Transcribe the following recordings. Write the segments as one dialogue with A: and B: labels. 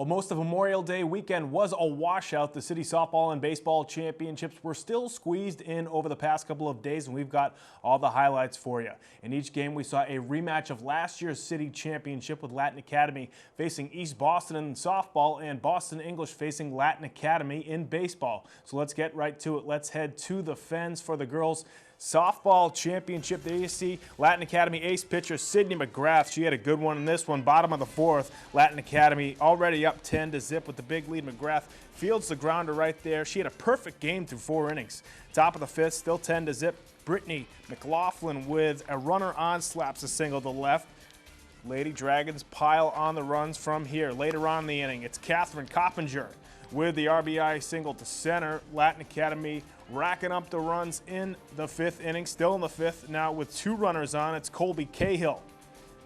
A: Well, most of Memorial Day weekend was a washout. The city softball and baseball championships were still squeezed in over the past couple of days, and we've got all the highlights for you. In each game, we saw a rematch of last year's city championship with Latin Academy facing East Boston in softball and Boston English facing Latin Academy in baseball. So let's get right to it. Let's head to the Fens for the girls' softball championship. There you see Latin Academy ace pitcher Sydney McGrath. She had a good one in this one. Bottom of the fourth, Latin Academy already up 10-0 with the big lead. McGrath fields the grounder right there. She had a perfect game through 4 innings. Top of the fifth, still 10-0. Brittany McLaughlin with a runner on slaps a single to left. Lady Dragons pile on the runs from here. Later on in the inning, it's Catherine Coppinger with the RBI single to center. Latin Academy racking up the runs in the 5th inning. Still in the 5th now with 2 runners on. It's Colby Cahill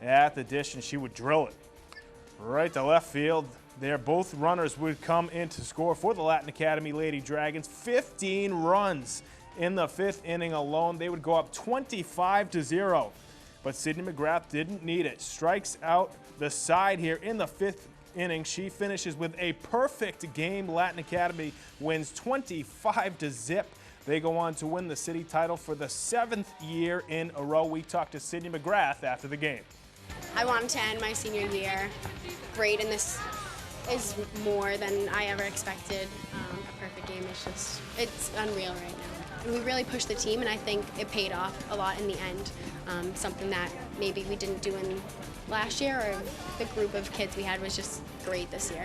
A: at the dish, and she would drill it right to left field. There, both runners would come in to score for the Latin Academy Lady Dragons. 15 runs in the 5th inning alone. They would go up 25-0. But Sydney McGrath didn't need it. Strikes out the side here in the 5th inning. She finishes with a perfect game. Latin Academy wins 25-0. They go on to win the city title for the 7th year in a row. We talked to Sydney McGrath after the game.
B: I wanted to end my senior year great, and this is more than I ever expected. A perfect game. It's unreal right now. And we really pushed the team, and I think it paid off a lot in the end. Something that maybe we didn't do in last year, or the group of kids we had was just great this year.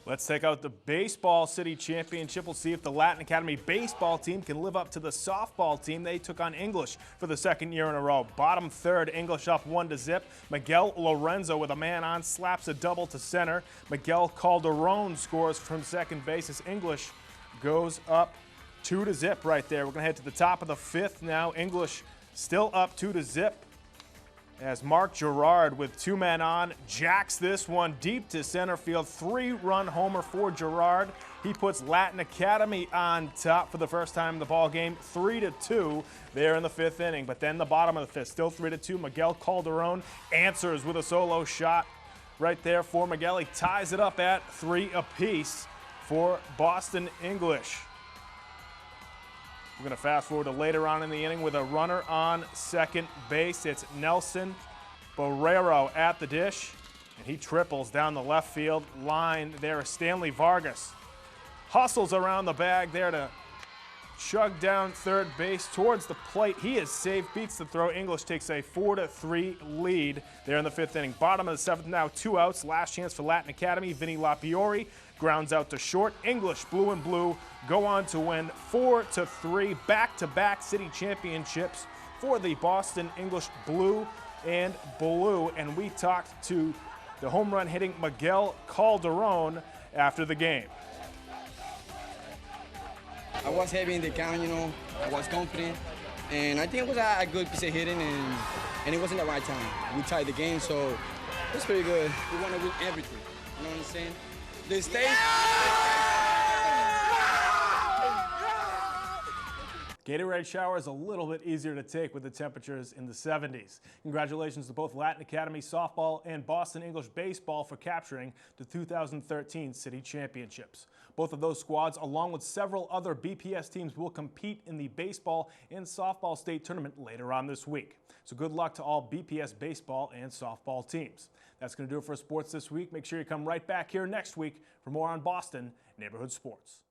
A: Let's take out the baseball city championship. We'll see if the Latin Academy baseball team can live up to the softball team. They took on English for the 2nd year in a row. Bottom third, English up 1-0. Miguel Lorenzo with a man on slaps a double to center. Miguel Calderon scores from second base as English goes up 2-0 right there. We're going to head to the top of the 5th now. English still up 2-0. As Mark Gerard with 2 men on jacks this one deep to center field. 3-run homer for Gerard. He puts Latin Academy on top for the first time in the ball game, 3-2 there in the 5th inning. But then the bottom of the 5th, still 3-2. Miguel Calderon answers with a solo shot right there for Miguel. He ties it up at 3 apiece for Boston English. We're going to fast forward to later on in the inning with a runner on second base. It's Nelson Barrero at the dish, and he triples down the left field line there. Stanley Vargas hustles around the bag there to chug down third base towards the plate. He is safe, beats the throw. English takes a 4-3 lead there in the 5th inning. Bottom of the 7th now, 2 outs. Last chance for Latin Academy. Vinny Lapiori grounds out to short. English, blue and blue, go on to win 4-3 back-to-back city championships for the Boston English blue and blue. And we talked to the home run hitting Miguel Calderon after the game.
C: I was heavy in the count, I was confident, and I think it was a good piece of hitting, and it wasn't the right time. We tied the game, so it's pretty good. We want to win everything, you know what I'm saying? The state.
A: Gatorade shower is a little bit easier to take with the temperatures in the 70s. Congratulations to both Latin Academy softball and Boston English baseball for capturing the 2013 city championships. Both of those squads, along with several other BPS teams, will compete in the baseball and softball state tournament later on this week. So good luck to all BPS baseball and softball teams. That's going to do it for sports this week. Make sure you come right back here next week for more on Boston Neighborhood Sports.